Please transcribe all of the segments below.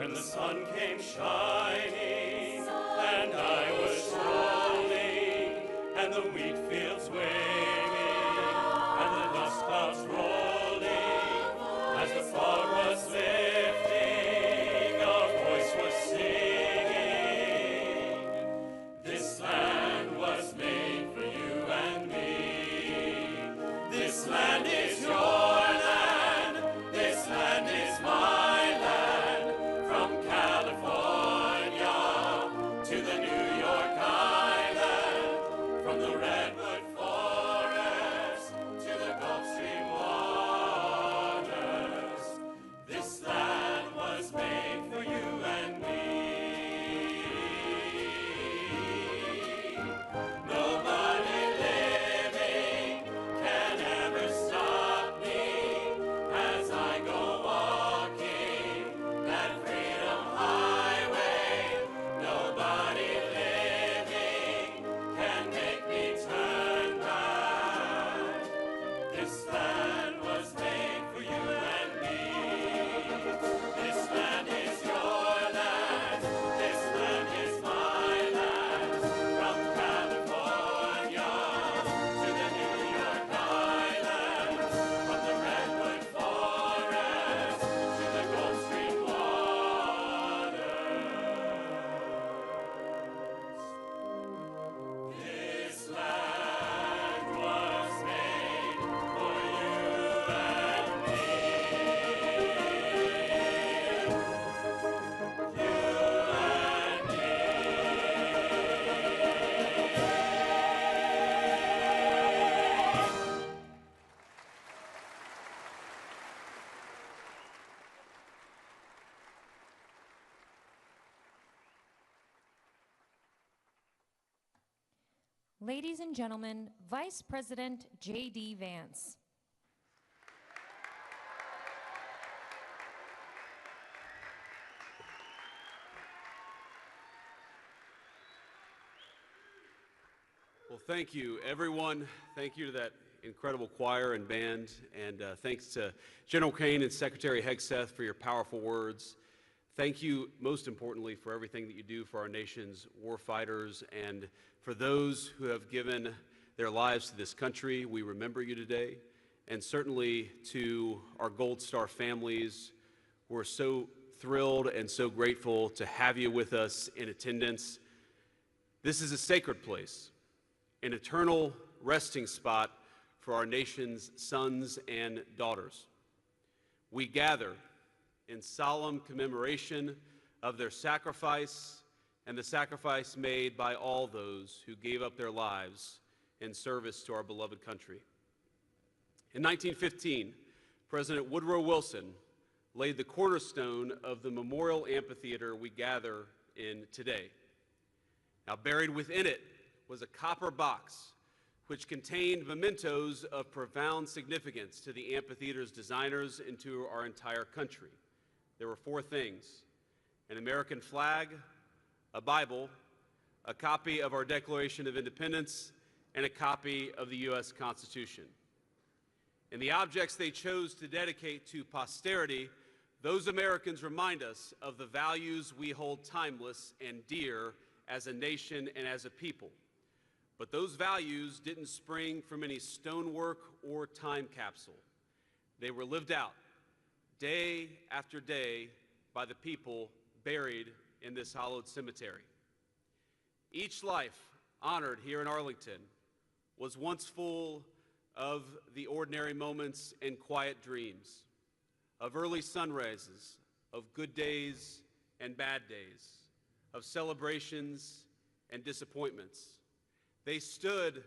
when the sun came shining, and I was strolling, and the wheat fields waving, and the dust clouds rolling, as the fog was lifting, a voice was singing, this land was made for you and me. This land is your land, this land is my land, from California to the New York Island, from the redwood forest to the Gulf Stream waters. This land was made for you and me. Nobody living can ever stop me as I go walking that freedom highway. Nobody living can make me turn back. This land was made for you and me. This land is your land. This land is my land. From California to the New York Island, from the redwood forest to the Gulf Stream waters. This land was made for you and me. You and me. Ladies and gentlemen, Vice President J.D. Vance. Well, thank you, everyone. Thank you to that incredible choir and band, and thanks to General Kane and Secretary Hegseth for your powerful words. Thank you, most importantly, for everything that you do for our nation's war fighters and for those who have given their lives to this country. We remember you today, and certainly to our Gold Star families. We're so thrilled and so grateful to have you with us in attendance. This is a sacred place, an eternal resting spot for our nation's sons and daughters. We gather in solemn commemoration of their sacrifice and the sacrifice made by all those who gave up their lives in service to our beloved country. In 1915, President Woodrow Wilson laid the cornerstone of the memorial amphitheater we gather in today. Now, buried within it was a copper box which contained mementos of profound significance to the amphitheater's designers and to our entire country. There were four things: an American flag, a Bible, a copy of our Declaration of Independence, and a copy of the U.S. Constitution. And the objects they chose to dedicate to posterity, those Americans remind us of the values we hold timeless and dear as a nation and as a people. But those values didn't spring from any stonework or time capsule. They were lived out day after day by the people buried in this hallowed cemetery. Each life honored here in Arlington was once full of the ordinary moments and quiet dreams, of early sunrises, of good days and bad days, of celebrations and disappointments. They stood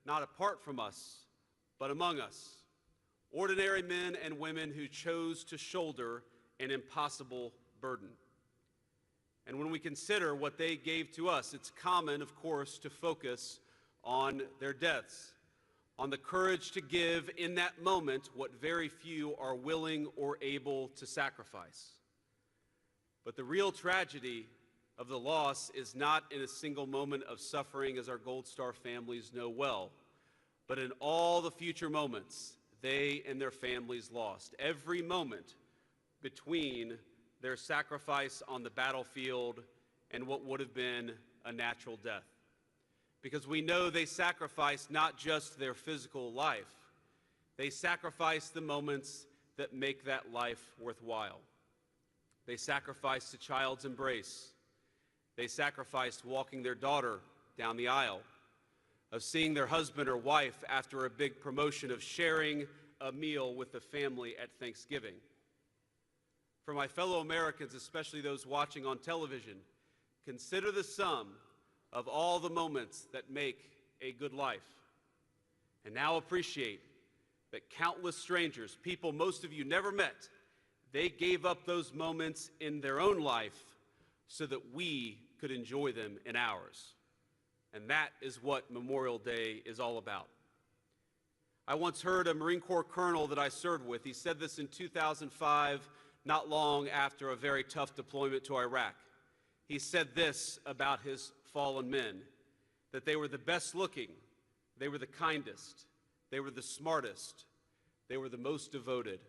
not apart from us, but among us, ordinary men and women who chose to shoulder an impossible burden. And when we consider what they gave to us, it's common, of course, to focus on their deaths, on the courage to give in that moment what very few are willing or able to sacrifice. But the real tragedy of the loss is not in a single moment of suffering, as our Gold Star families know well, but in all the future moments they and their families lost. Every moment between their sacrifice on the battlefield and what would have been a natural death. Because we know they sacrificed not just their physical life, they sacrificed the moments that make that life worthwhile. They sacrificed a child's embrace. They sacrificed walking their daughter down the aisle, of seeing their husband or wife after a big promotion, of sharing a meal with the family at Thanksgiving. For my fellow Americans, especially those watching on television, consider the sum of all the moments that make a good life. And now appreciate that countless strangers, people most of you never met, they gave up those moments in their own life so that we could enjoy them in ours. And that is what Memorial Day is all about. I once heard a Marine Corps colonel that I served with, he said this in 2005, not long after a very tough deployment to Iraq. He said this about his fallen men, that they were the best looking, they were the kindest, they were the smartest, they were the most devoted.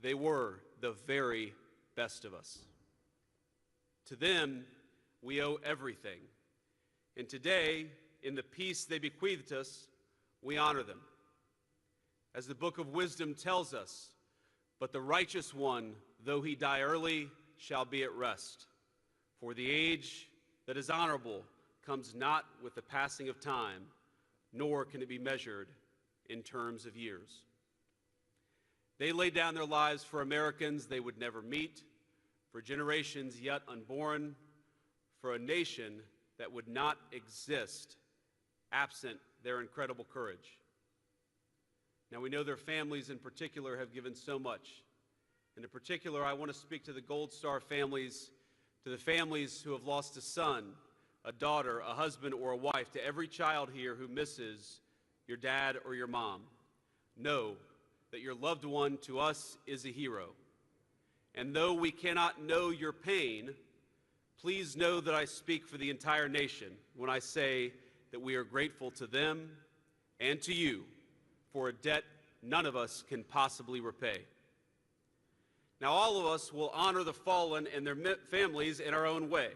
They were the very best of us. To them, we owe everything. And today, in the peace they bequeathed us, we honor them. As the Book of Wisdom tells us, but the righteous one, though he die early, shall be at rest. For the age that is honorable comes not with the passing of time, nor can it be measured in terms of years. They laid down their lives for Americans they would never meet, for generations yet unborn, for a nation that would not exist absent their incredible courage. Now, we know their families in particular have given so much. And in particular, I want to speak to the Gold Star families, to the families who have lost a son, a daughter, a husband, or a wife, to every child here who misses your dad or your mom. Know that your loved one to us is a hero. And though we cannot know your pain, please know that I speak for the entire nation when I say that we are grateful to them and to you for a debt none of us can possibly repay. Now, all of us will honor the fallen and their families in our own way,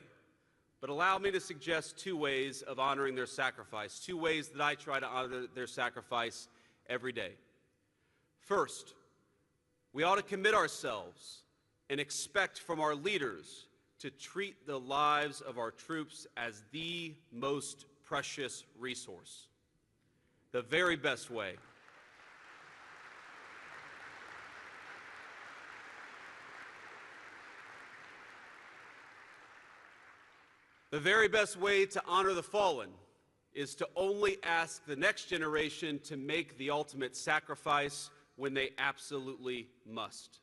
but allow me to suggest two ways of honoring their sacrifice, two ways that I try to honor their sacrifice every day. First, we ought to commit ourselves and expect from our leaders to treat the lives of our troops as the most precious resource, the very best way. The very best way to honor the fallen is to only ask the next generation to make the ultimate sacrifice when they absolutely must.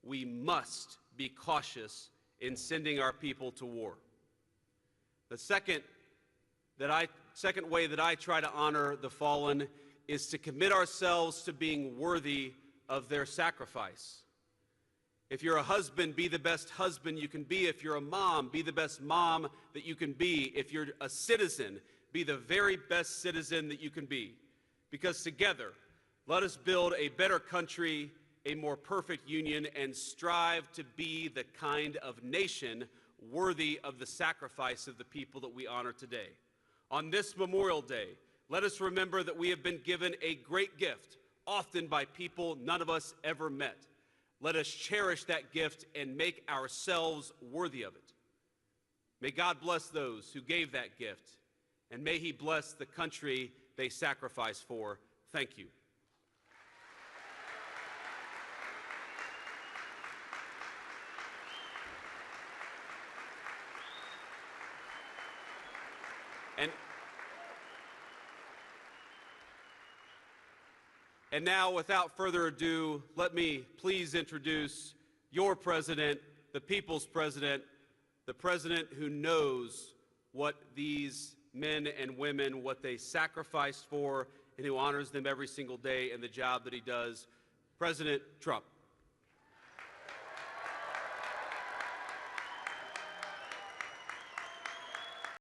We must be cautious in sending our people to war. The second way that I try to honor the fallen is to commit ourselves to being worthy of their sacrifice. If you're a husband, be the best husband you can be. If you're a mom, be the best mom that you can be. If you're a citizen, be the very best citizen that you can be. Because together, let us build a better country, a more perfect union, and strive to be the kind of nation worthy of the sacrifice of the people that we honor today. On this Memorial Day, let us remember that we have been given a great gift, often by people none of us ever met. Let us cherish that gift and make ourselves worthy of it. May God bless those who gave that gift, and may He bless the country they sacrificed for. Thank you. And now, without further ado, let me please introduce your president, the people's president, the president who knows what these men and women, what they sacrificed for, and who honors them every single day in the job that he does, President Trump.